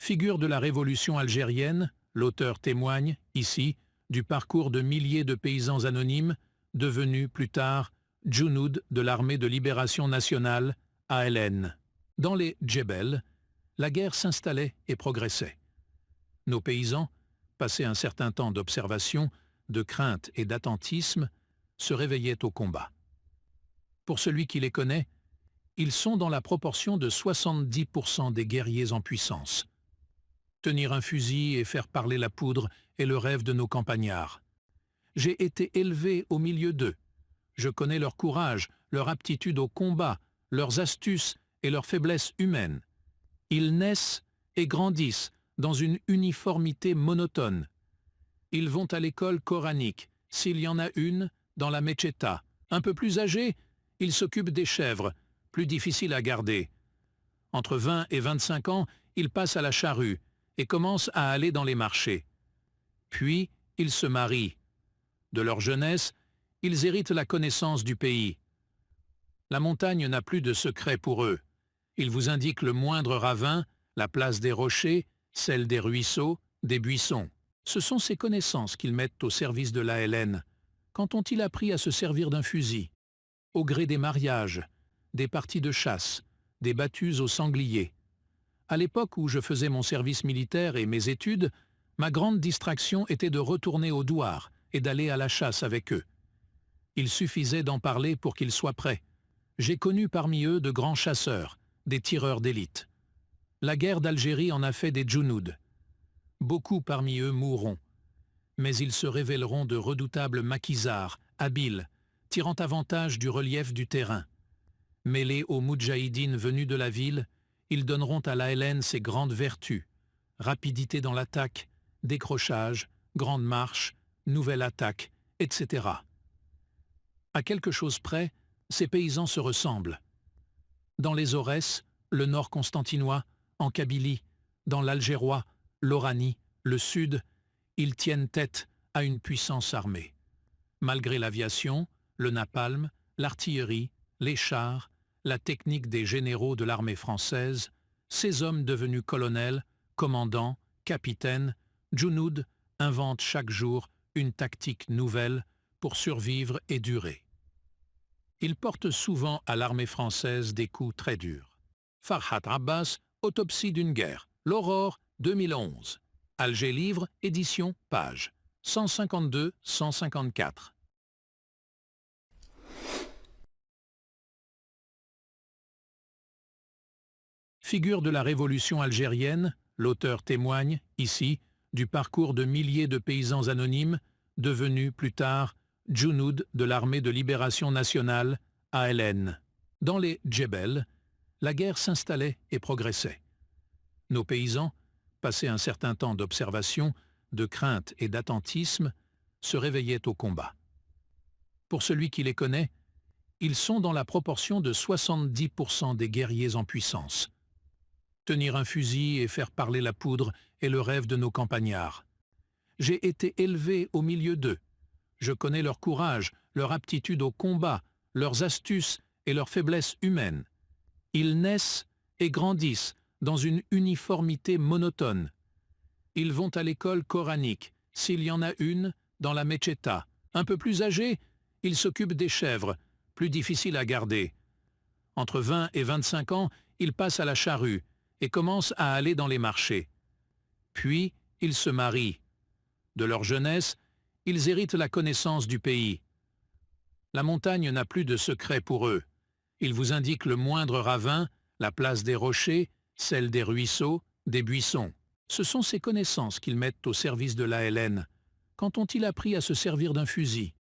Figure de la révolution algérienne, l'auteur témoigne, ici, du parcours de milliers de paysans anonymes, devenus plus tard Djounoud de l'armée de libération nationale, ALN. Dans les Djebel, la guerre s'installait et progressait. Nos paysans, passé un certain temps d'observation, de crainte et d'attentisme, se réveillaient au combat. Pour celui qui les connaît, ils sont dans la proportion de 70% des guerriers en puissance. Tenir un fusil et faire parler la poudre est le rêve de nos campagnards. J'ai été élevé au milieu d'eux. Je connais leur courage, leur aptitude au combat, leurs astuces et leurs faiblesses humaines. Ils naissent et grandissent dans une uniformité monotone. Ils vont à l'école coranique, s'il y en a une, dans la Mecheta. Un peu plus âgés, ils s'occupent des chèvres, plus difficiles à garder. Entre 20 et 25 ans, ils passent à la charrue et commencent à aller dans les marchés. Puis, ils se marient. De leur jeunesse, ils héritent la connaissance du pays. La montagne n'a plus de secret pour eux. Ils vous indiquent le moindre ravin, la place des rochers, celle des ruisseaux, des buissons. Ce sont ces connaissances qu'ils mettent au service de l'ALN. Quand ont-ils appris à se servir d'un fusil? Au gré des mariages, des parties de chasse, des battues au sanglier. À l'époque où je faisais mon service militaire et mes études, ma grande distraction était de retourner au douar et d'aller à la chasse avec eux. Il suffisait d'en parler pour qu'ils soient prêts. J'ai connu parmi eux de grands chasseurs, des tireurs d'élite. La guerre d'Algérie en a fait des Djounoud. Beaucoup parmi eux mourront, mais ils se révéleront de redoutables maquisards, habiles, tirant avantage du relief du terrain. Mêlés aux moudjahidines venus de la ville, ils donneront à l'ALN ses grandes vertus: rapidité dans l'attaque, décrochage, grande marche, nouvelle attaque, etc. À quelque chose près, ces paysans se ressemblent. Dans les Aurès, le nord constantinois, en Kabylie, dans l'Algérois, l'Oranie, le sud, ils tiennent tête à une puissance armée. Malgré l'aviation, le napalm, l'artillerie, les chars, la technique des généraux de l'armée française, ces hommes devenus colonels, commandants, capitaines, Djounoud inventent chaque jour une tactique nouvelle pour survivre et durer. Ils portent souvent à l'armée française des coups très durs. Farhat Abbas, Autopsie d'une guerre, l'Aurore, 2011. Alger Livre, édition, page 152-154. Figure de la révolution algérienne, l'auteur témoigne, ici, du parcours de milliers de paysans anonymes, devenus plus tard Djounoud de l'armée de libération nationale, ALN. Dans les Djebel, la guerre s'installait et progressait. Nos paysans, passé un certain temps d'observation, de crainte et d'attentisme, se réveillaient au combat. Pour celui qui les connaît, ils sont dans la proportion de 70% des guerriers en puissance. Tenir un fusil et faire parler la poudre est le rêve de nos campagnards. J'ai été élevé au milieu d'eux. Je connais leur courage, leur aptitude au combat, leurs astuces et leurs faiblesses humaines. Ils naissent et grandissent dans une uniformité monotone. Ils vont à l'école coranique, s'il y en a une, dans la Mecheta. Un peu plus âgés, ils s'occupent des chèvres, plus difficiles à garder. Entre 20 et 25 ans, ils passent à la charrue et commencent à aller dans les marchés. Puis, ils se marient. De leur jeunesse, ils héritent la connaissance du pays. La montagne n'a plus de secret pour eux. Ils vous indiquent le moindre ravin, la place des rochers, celle des ruisseaux, des buissons. Ce sont ces connaissances qu'ils mettent au service de l'ALN. Quand ont-ils appris à se servir d'un fusil?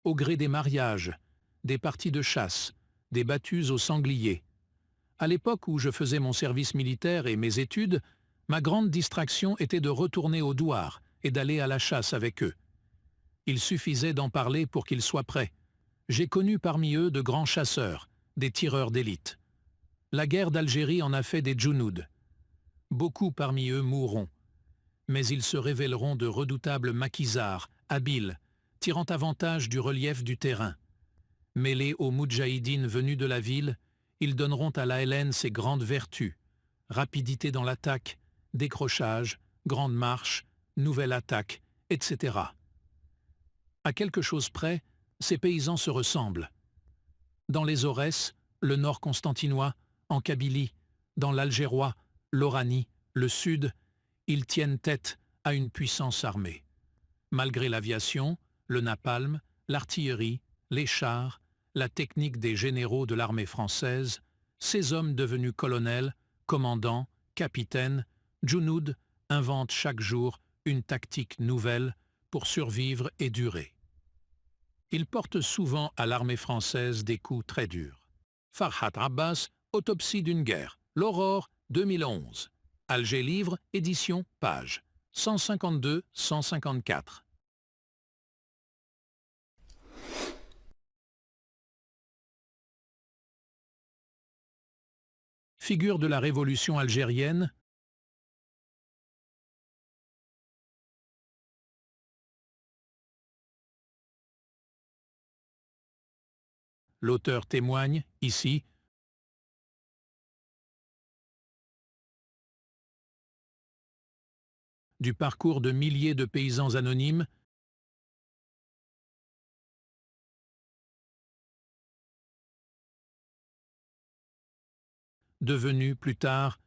Au gré des mariages, des parties de chasse, des battues au sanglier. À l'époque où je faisais mon service militaire et mes études, ma grande distraction était de retourner au douar et d'aller à la chasse avec eux. Il suffisait d'en parler pour qu'ils soient prêts. J'ai connu parmi eux de grands chasseurs, des tireurs d'élite. La guerre d'Algérie en a fait des Djounoud. Beaucoup parmi eux mourront, mais ils se révéleront de redoutables maquisards, habiles, tirant avantage du relief du terrain. Mêlés aux moudjahidines venus de la ville, ils donneront à l'ALN ses grandes vertus: rapidité dans l'attaque, décrochage, grande marche, nouvelle attaque, etc. À quelque chose près, ces paysans se ressemblent. Dans les Aurès, le nord constantinois, en Kabylie, dans l'Algérois, l'Oranie, le sud, ils tiennent tête à une puissance armée. Malgré l'aviation, le napalm, l'artillerie, les chars, la technique des généraux de l'armée française, ces hommes devenus colonels, commandants, capitaines, Junod inventent chaque jour une tactique nouvelle pour survivre et durer. Ils portent souvent à l'armée française des coups très durs. Farhat Abbas, Autopsie d'une guerre, l'Aurore, 2011. Alger Livre, édition, page 152-154. Figure de la révolution algérienne, l'auteur témoigne, ici, du parcours de milliers de paysans anonymes devenus plus tard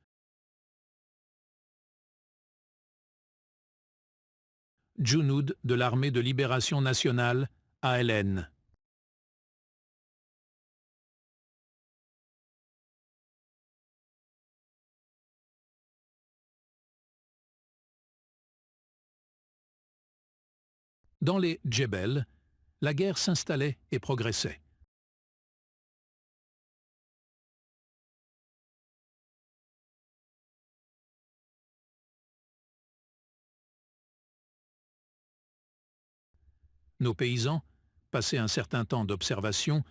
Junod de l'Armée de Libération Nationale, ALN. Dans les Djebel, la guerre s'installait et progressait. Nos paysans, passé un certain temps d'observation,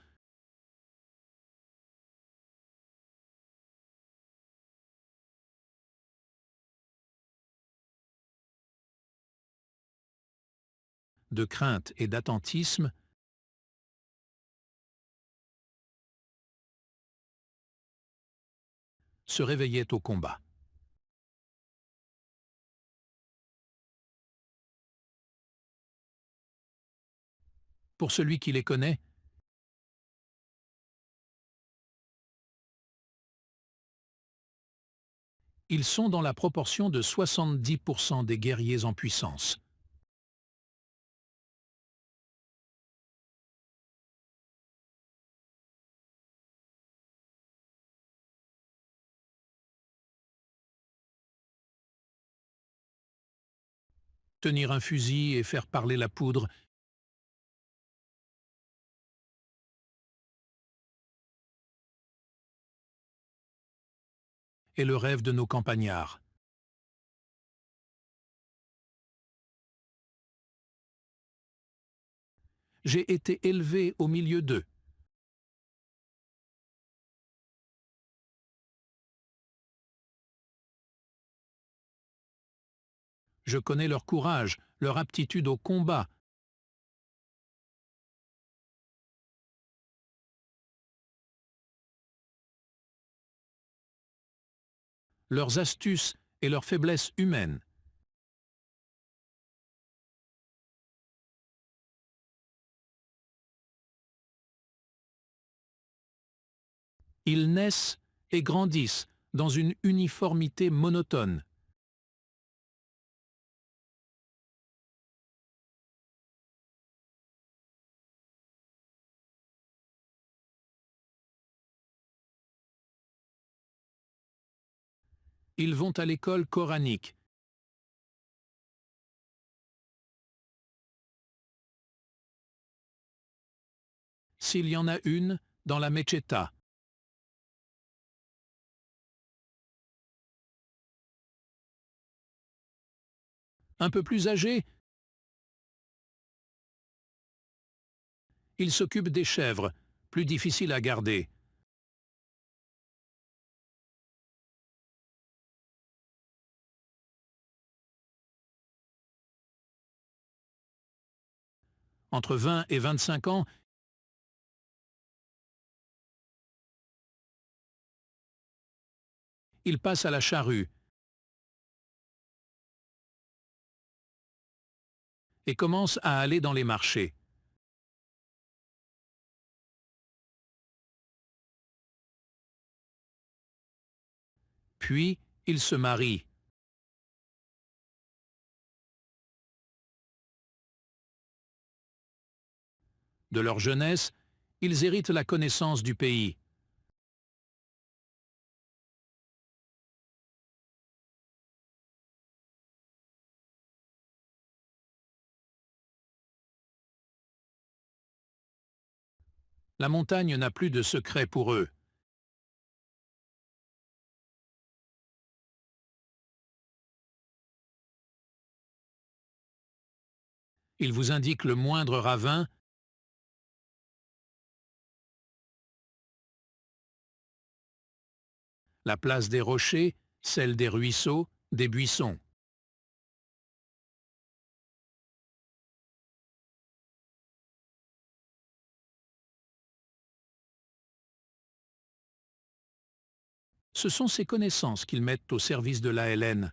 de crainte et d'attentisme, se réveillaient au combat. Pour celui qui les connaît, ils sont dans la proportion de 70% des guerriers en puissance. Tenir un fusil et faire parler la poudre est le rêve de nos campagnards. J'ai été élevé au milieu d'eux. Je connais leur courage, leur aptitude au combat, leurs astuces et leurs faiblesses humaines. Ils naissent et grandissent dans une uniformité monotone. Ils vont à l'école coranique. S'il y en a une, dans la Mecheta. Un peu plus âgés, ils s'occupent des chèvres, plus difficiles à garder. Entre 20 et 25 ans, ils passent à la charrue. et commence à aller dans les marchés. Puis, ils se marient. De leur jeunesse, ils héritent la connaissance du pays. La montagne n'a plus de secret pour eux. Ils vous indiquent le moindre ravin, la place des rochers, celle des ruisseaux, des buissons. Ce sont ces connaissances qu'ils mettent au service de l'ALN.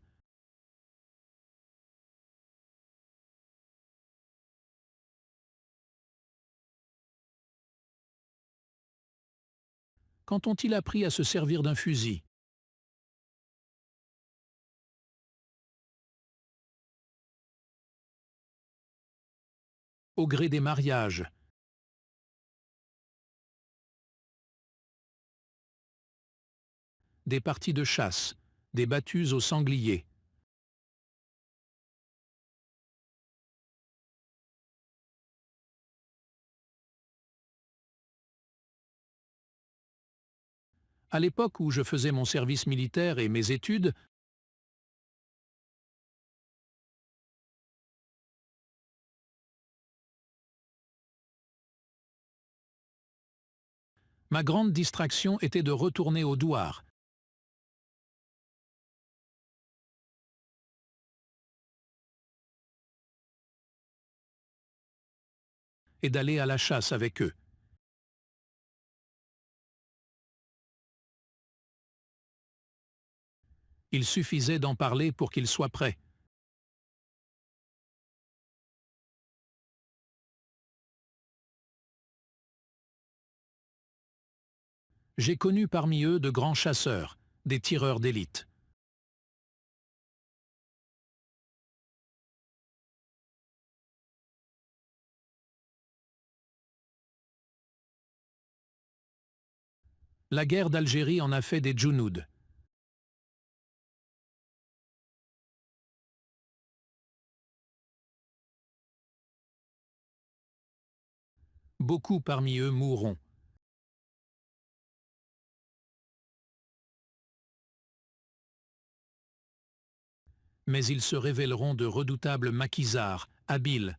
Quand ont-ils appris à se servir d'un fusil? Au gré des mariages, des parties de chasse, des battues au sanglier. À l'époque où je faisais mon service militaire et mes études, ma grande distraction était de retourner au douar, et d'aller à la chasse avec eux. Il suffisait d'en parler pour qu'ils soient prêts. J'ai connu parmi eux de grands chasseurs, des tireurs d'élite. La guerre d'Algérie en a fait des Djounoud. Beaucoup parmi eux mourront. Mais ils se révéleront de redoutables maquisards, habiles.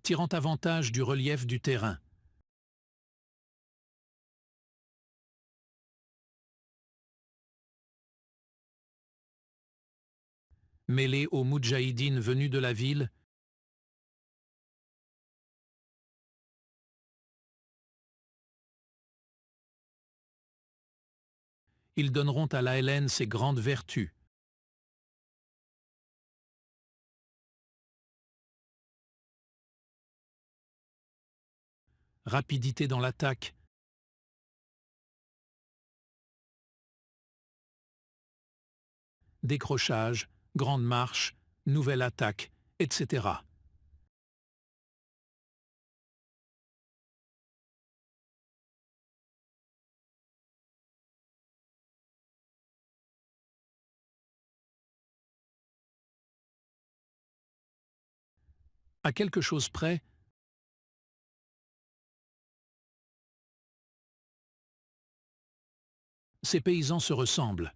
Tirant avantage du relief du terrain. Mêlés aux moudjahidines venus de la ville, ils donneront à l'ALN ses grandes vertus. Rapidité dans l'attaque, décrochage, grande marche, nouvelle attaque, etc. À quelque chose près, ces paysans se ressemblent.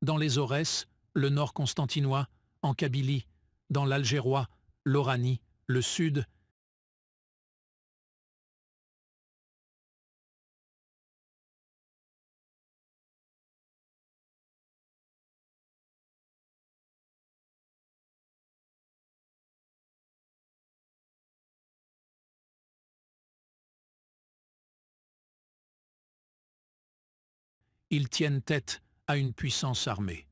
Dans les Aurès, le nord constantinois, en Kabylie, dans l'Algérois, l'Oranie, le sud, Ils tiennent tête à une puissance armée.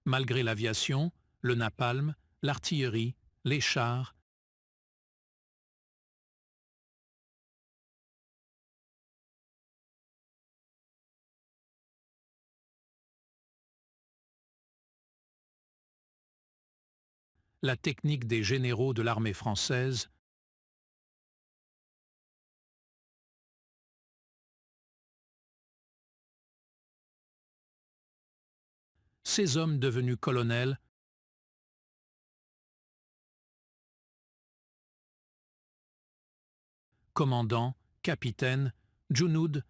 Malgré l'aviation, le napalm, l'artillerie, les chars, la technique des généraux de l'armée française, ces hommes devenus colonels, commandants, capitaines, Junoud,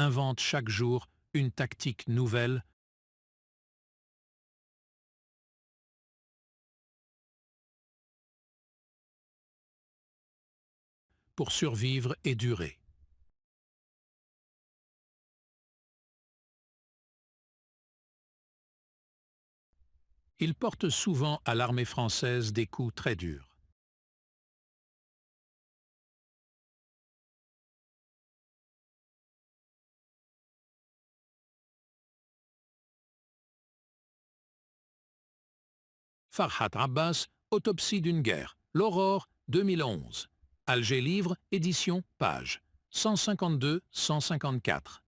inventent chaque jour une tactique nouvelle pour survivre et durer. Ils portent souvent à l'armée française des coups très durs. Farhat Abbas, Autopsie d'une guerre, l'Aurore, 2011. Alger Livre, édition, page 152-154.